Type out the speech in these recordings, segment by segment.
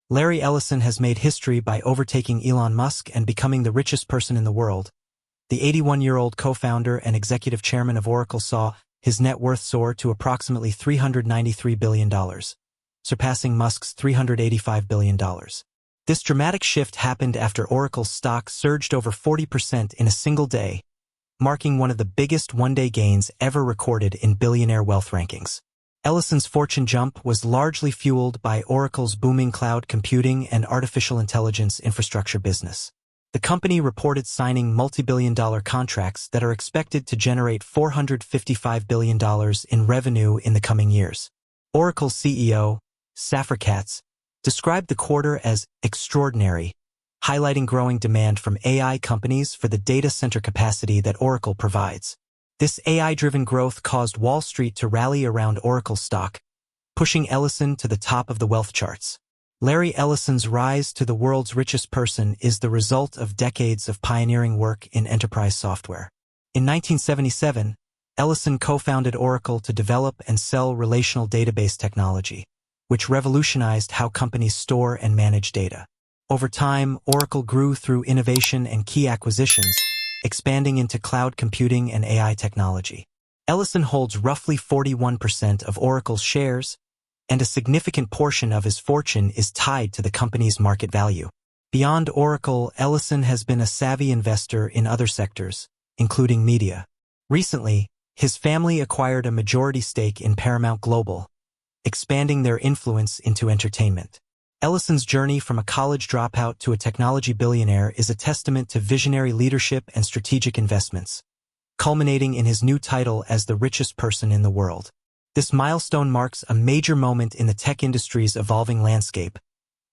Larry Ellison has made history by overtaking Elon Musk and becoming the richest person in the world. The 81-year-old co-founder and executive chairman of Oracle saw his net worth soar to approximately $393 billion, surpassing Musk's $385 billion. This dramatic shift happened after Oracle's stock surged over 40% in a single day, marking one of the biggest one-day gains ever recorded in billionaire wealth rankings. Ellison's fortune jump was largely fueled by Oracle's booming cloud computing and artificial intelligence infrastructure business. The company reported signing multi-billion-dollar contracts that are expected to generate $455 billion in revenue in the coming years. Oracle's CEO, Safra Catz, described the quarter as extraordinary, highlighting growing demand from AI companies for the data center capacity that Oracle provides. This AI-driven growth caused Wall Street to rally around Oracle stock, pushing Ellison to the top of the wealth charts. Larry Ellison's rise to the world's richest person is the result of decades of pioneering work in enterprise software. In 1977, Ellison co-founded Oracle to develop and sell relational database technology, which revolutionized how companies store and manage data. Over time, Oracle grew through innovation and key acquisitions, expanding into cloud computing and AI technology. Ellison holds roughly 41% of Oracle's shares, and a significant portion of his fortune is tied to the company's market value. Beyond Oracle, Ellison has been a savvy investor in other sectors, including media. Recently, his family acquired a majority stake in Paramount Global, expanding their influence into entertainment. Ellison's journey from a college dropout to a technology billionaire is a testament to visionary leadership and strategic investments, culminating in his new title as the richest person in the world. This milestone marks a major moment in the tech industry's evolving landscape,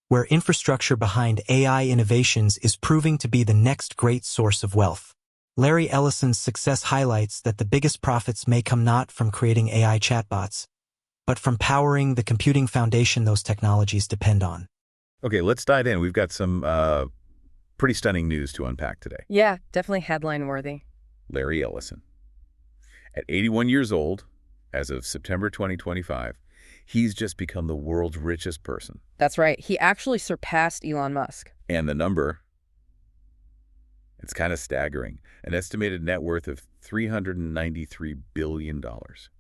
where infrastructure behind AI innovations is proving to be the next great source of wealth. Larry Ellison's success highlights that the biggest profits may come not from creating AI chatbots, but from powering the computing foundation those technologies depend on. Okay, let's dive in. We've got some pretty stunning news to unpack today. Yeah, definitely headline-worthy. Larry Ellison. At 81 years old, as of September 2025, he's just become the world's richest person. That's right. He actually surpassed Elon Musk. And the number, it's kind of staggering. An estimated net worth of $393 billion.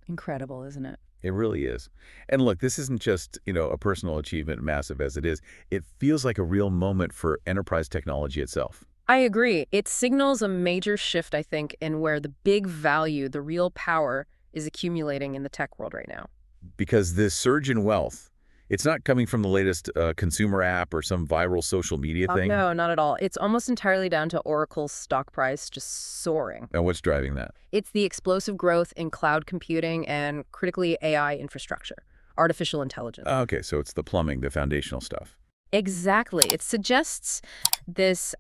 Incredible, isn't it? It really is. And look, this isn't just, a personal achievement, massive as it is. It feels like a real moment for enterprise technology itself. I agree. It signals a major shift, I think, in where the big value, the real power, is accumulating in the tech world right now. Because this surge in wealth, it's not coming from the latest consumer app or some viral social media thing. No, not at all. It's almost entirely down to Oracle's stock price just soaring. And what's driving that? It's the explosive growth in cloud computing and critically AI infrastructure, artificial intelligence. Okay, so it's the plumbing, the foundational stuff. Exactly. It suggests this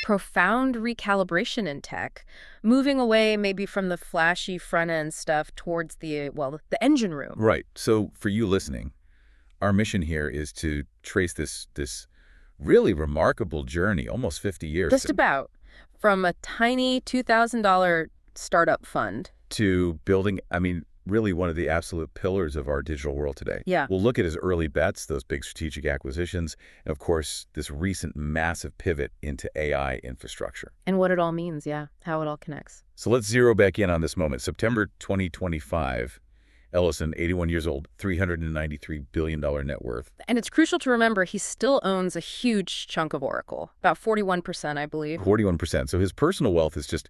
profound recalibration in tech, moving away maybe from the flashy front-end stuff towards the engine room. Right. So for you listening, our mission here is to trace this really remarkable journey, almost 50 years. Just about. From a tiny $2,000 startup fund to building, really one of the absolute pillars of our digital world today. Yeah. We'll look at his early bets, those big strategic acquisitions, and of course, this recent massive pivot into AI infrastructure. And what it all means, how it all connects. So let's zero back in on this moment. September 2025, Ellison, 81 years old, $393 billion net worth. And it's crucial to remember he still owns a huge chunk of Oracle, about 41%, I believe. 41%. So his personal wealth is just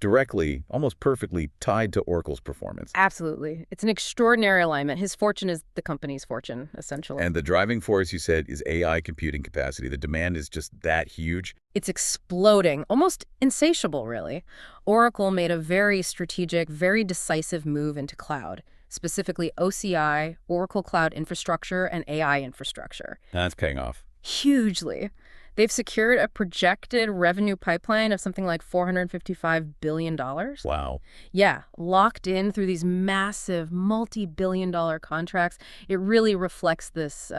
directly, almost perfectly tied to Oracle's performance. Absolutely. It's an extraordinary alignment. His fortune is the company's fortune, essentially. And the driving force, you said, is AI computing capacity. The demand is just that huge. It's exploding, almost insatiable, really. Oracle made a very strategic, very decisive move into cloud, specifically OCI, Oracle Cloud Infrastructure, and AI infrastructure. That's paying off. Hugely. They've secured a projected revenue pipeline of something like $455 billion. Wow. Yeah, locked in through these massive multi-billion-dollar contracts. It really reflects this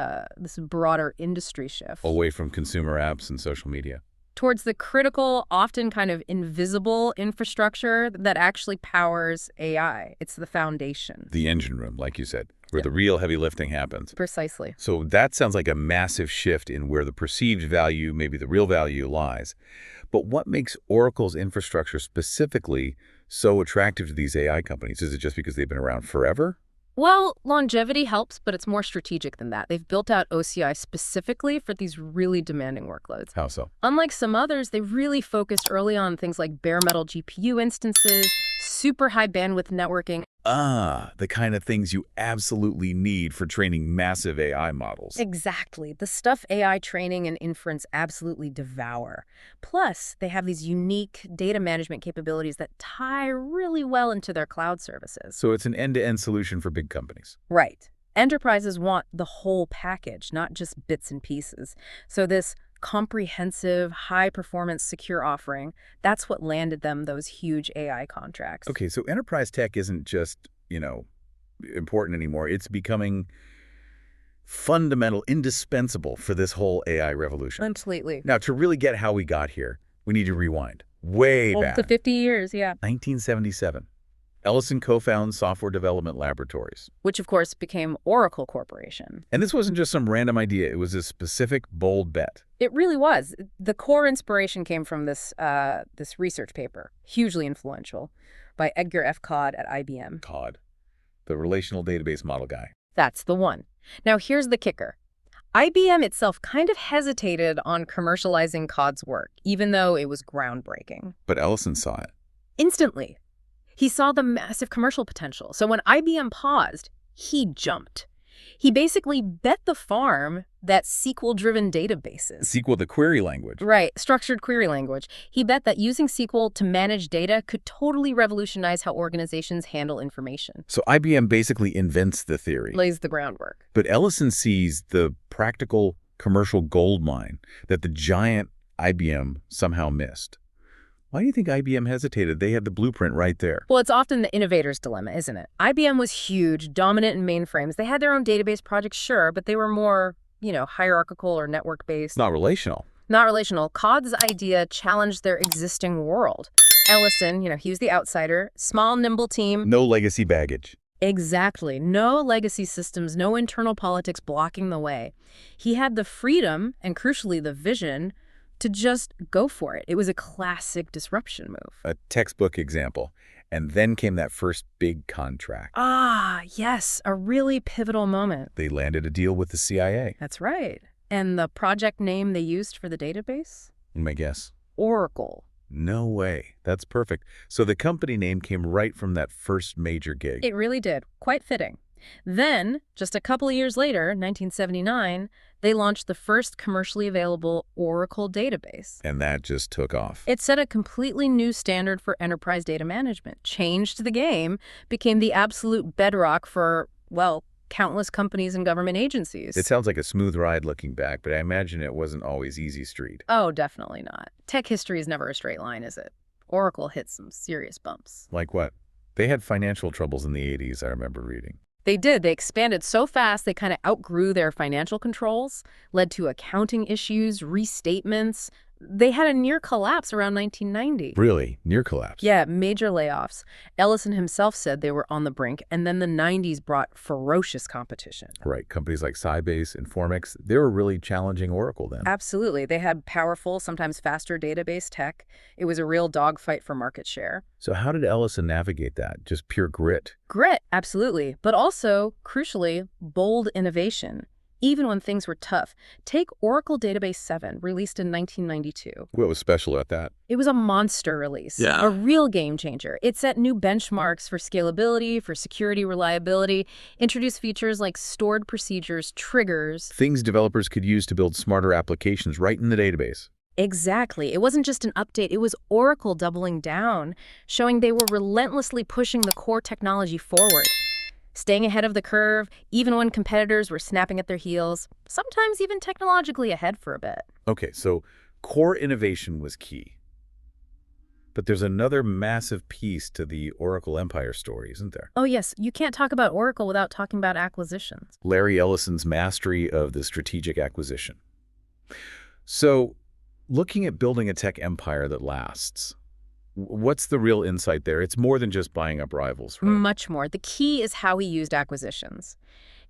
broader industry shift. Away from consumer apps and social media. Towards the critical, often kind of invisible infrastructure that actually powers AI. It's the foundation. The engine room, like you said. where the real heavy lifting happens. Precisely. So that sounds like a massive shift in where the perceived value, maybe the real value, lies. But what makes Oracle's infrastructure specifically so attractive to these AI companies? Is it just because they've been around forever? Well, longevity helps, but it's more strategic than that. They've built out OCI specifically for these really demanding workloads. How so? Unlike some others, they really focused early on things like bare metal GPU instances, super high bandwidth networking. The kind of things you absolutely need for training massive AI models. Exactly. The stuff AI training and inference absolutely devour. Plus, they have these unique data management capabilities that tie really well into their cloud services. So it's an end-to-end solution for big companies. Right. Enterprises want the whole package, not just bits and pieces. So this comprehensive, high-performance, secure offering, that's what landed them those huge AI contracts. Okay, so enterprise tech isn't just, important anymore. It's becoming fundamental, indispensable for this whole AI revolution. Completely. Now, to really get how we got here, we need to rewind way back. To 50 years, yeah. 1977. Ellison co-founds Software Development Laboratories. Which, of course, became Oracle Corporation. And this wasn't just some random idea. It was a specific, bold bet. It really was. The core inspiration came from this research paper, hugely influential, by Edgar F. Codd at IBM. Codd, the relational database model guy. That's the one. Now, here's the kicker. IBM itself kind of hesitated on commercializing Codd's work, even though it was groundbreaking. But Ellison saw it. Instantly. He saw the massive commercial potential. So when IBM paused, he jumped. He basically bet the farm that SQL-driven databases. SQL, the query language. Right, structured query language. He bet that using SQL to manage data could totally revolutionize how organizations handle information. So IBM basically invents the theory. Lays the groundwork. But Ellison sees the practical commercial gold mine that the giant IBM somehow missed. Why do you think IBM hesitated? They had the blueprint right there. Well, it's often the innovator's dilemma, isn't it? IBM was huge, dominant in mainframes. They had their own database projects, sure, but they were more, hierarchical or network-based. Not relational. Not relational. Codd's idea challenged their existing world. Ellison, he was the outsider, small, nimble team. No legacy baggage. Exactly. No legacy systems, no internal politics blocking the way. He had the freedom, and crucially the vision, to just go for it. It was a classic disruption move. A textbook example. And then came that first big contract. Ah, yes, a really pivotal moment. They landed a deal with the CIA. That's right. And the project name they used for the database? Let me guess. Oracle. No way. That's perfect. So the company name came right from that first major gig. It really did. Quite fitting. Then, just a couple of years later, 1979, they launched the first commercially available Oracle database. And that just took off. It set a completely new standard for enterprise data management, changed the game, became the absolute bedrock for, countless companies and government agencies. It sounds like a smooth ride looking back, but I imagine it wasn't always easy street. Oh, definitely not. Tech history is never a straight line, is it? Oracle hit some serious bumps. Like what? They had financial troubles in the 80s, I remember reading. They did. They expanded so fast they kind of outgrew their financial controls, led to accounting issues, restatements. They had a near collapse around 1990. Really? Near collapse? Yeah, major layoffs. Ellison himself said they were on the brink, and then the 90s brought ferocious competition. Right. Companies like Sybase and Formex, they were really challenging Oracle then. Absolutely. They had powerful, sometimes faster database tech. It was a real dogfight for market share. So how did Ellison navigate that? Just pure grit? Grit, absolutely. But also, crucially, bold innovation. Even when things were tough. Take Oracle Database 7, released in 1992. What was special about that? It was a monster release, a real game changer. It set new benchmarks for scalability, for security, reliability, introduced features like stored procedures, triggers. Things developers could use to build smarter applications right in the database. Exactly. It wasn't just an update. It was Oracle doubling down, showing they were relentlessly pushing the core technology forward. Staying ahead of the curve, even when competitors were snapping at their heels, sometimes even technologically ahead for a bit. Okay, so core innovation was key. But there's another massive piece to the Oracle Empire story, isn't there? Oh yes, you can't talk about Oracle without talking about acquisitions. Larry Ellison's mastery of the strategic acquisition. So, looking at building a tech empire that lasts, What's the real insight there? It's more than just buying up rivals, right? Much more. The key is how he used acquisitions.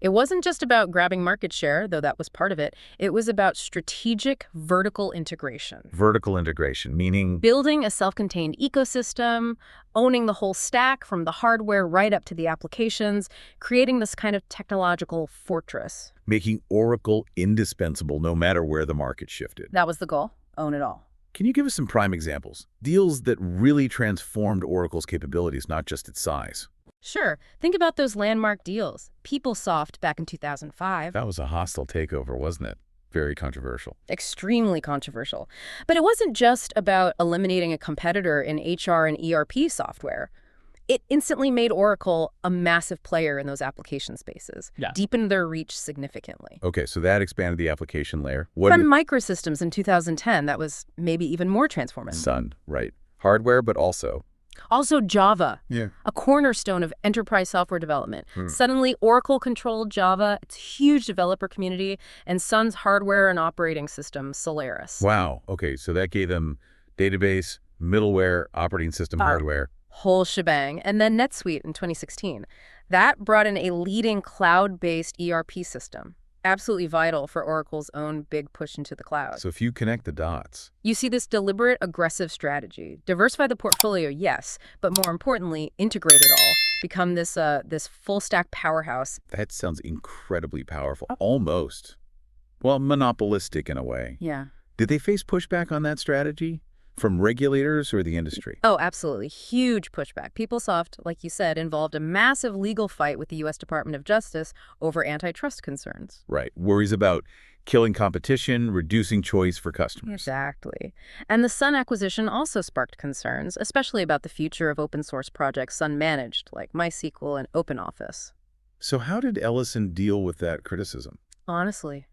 It wasn't just about grabbing market share, though that was part of it. It was about strategic vertical integration. Vertical integration, meaning Building a self-contained ecosystem, owning the whole stack from the hardware right up to the applications, creating this kind of technological fortress. making Oracle indispensable no matter where the market shifted. That was the goal. Own it all. Can you give us some prime examples? Deals that really transformed Oracle's capabilities, not just its size. Sure. Think about those landmark deals. PeopleSoft back in 2005. That was a hostile takeover, wasn't it? Very controversial. Extremely controversial. But it wasn't just about eliminating a competitor in HR and ERP software. It instantly made Oracle a massive player in those application spaces, deepened their reach significantly. Okay, so that expanded the application layer. From Microsystems in 2010, that was maybe even more transformative. Sun, right. Hardware, but also Java, a cornerstone of enterprise software development. Suddenly, Oracle controlled Java, its huge developer community, and Sun's hardware and operating system, Solaris. Wow. Okay, so that gave them database, middleware, operating system hardware. Whole shebang. And then NetSuite in 2016. That brought in a leading cloud-based ERP system. Absolutely vital for Oracle's own big push into the cloud. So if you connect the dots, You see this deliberate, aggressive strategy. Diversify the portfolio, yes, but more importantly, integrate it all. Become this full-stack powerhouse. that sounds incredibly powerful. Almost. Well, monopolistic in a way. Yeah. Did they face pushback on that strategy? From regulators or the industry? Oh, absolutely. Huge pushback. PeopleSoft, like you said, involved a massive legal fight with the U.S. Department of Justice over antitrust concerns. Right. Worries about killing competition, reducing choice for customers. Exactly. And the Sun acquisition also sparked concerns, especially about the future of open source projects Sun managed, like MySQL and OpenOffice. So how did Ellison deal with that criticism? Honestly,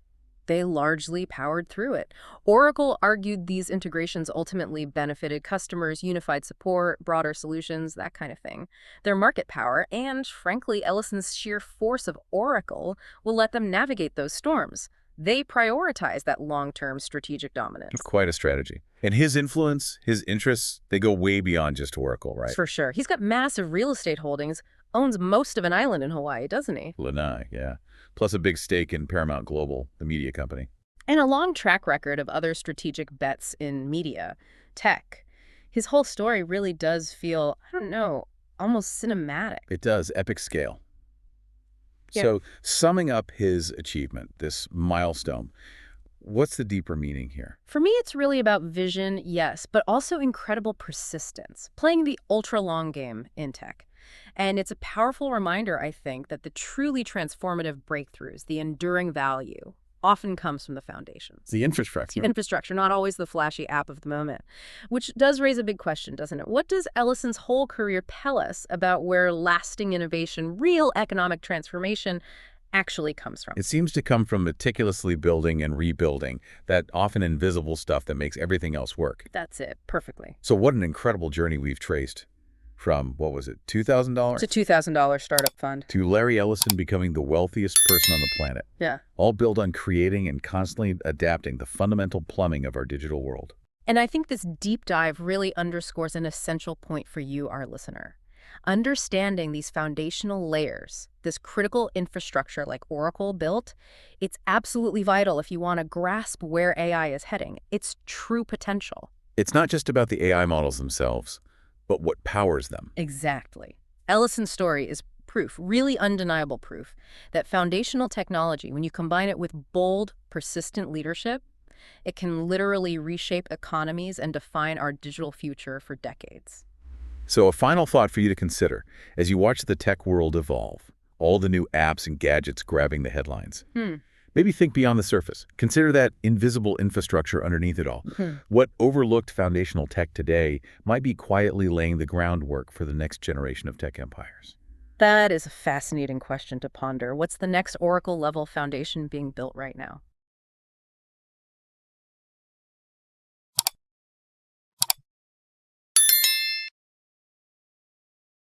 they largely powered through it. Oracle argued these integrations ultimately benefited customers, unified support, broader solutions, that kind of thing. Their market power and, frankly, Ellison's sheer force of Oracle will let them navigate those storms. They prioritize that long-term strategic dominance. Quite a strategy. And his influence, his interests, they go way beyond just Oracle, right? For sure. He's got massive real estate holdings, owns most of an island in Hawaii, doesn't he? Lanai, yeah. Plus a big stake in Paramount Global, the media company. And a long track record of other strategic bets in media, tech. His whole story really does feel, I don't know, almost cinematic. It does, epic scale. Yeah. So summing up his achievement, this milestone, what's the deeper meaning here? For me, it's really about vision, yes, but also incredible persistence, playing the ultra-long game in tech. And it's a powerful reminder, I think, that the truly transformative breakthroughs, the enduring value, often comes from the foundations. The infrastructure. Infrastructure, not always the flashy app of the moment. Which does raise a big question, doesn't it? What does Ellison's whole career tell us about where lasting innovation, real economic transformation, actually comes from? It seems to come from meticulously building and rebuilding, that often invisible stuff that makes everything else work. That's it, perfectly. So what an incredible journey we've traced. From, what was it, $2,000? It's a $2,000 startup fund. To Larry Ellison becoming the wealthiest person on the planet. Yeah. All built on creating and constantly adapting the fundamental plumbing of our digital world. And I think this deep dive really underscores an essential point for you, our listener. Understanding these foundational layers, this critical infrastructure like Oracle built, it's absolutely vital if you want to grasp where AI is heading, its true potential. It's not just about the AI models themselves, but what powers them. Exactly. Ellison's story is proof, really undeniable proof, that foundational technology, when you combine it with bold, persistent leadership, it can literally reshape economies and define our digital future for decades. So a final thought for you to consider as you watch the tech world evolve, all the new apps and gadgets grabbing the headlines. Maybe think beyond the surface. Consider that invisible infrastructure underneath it all. What overlooked foundational tech today might be quietly laying the groundwork for the next generation of tech empires. That is a fascinating question to ponder. What's the next Oracle-level foundation being built right now?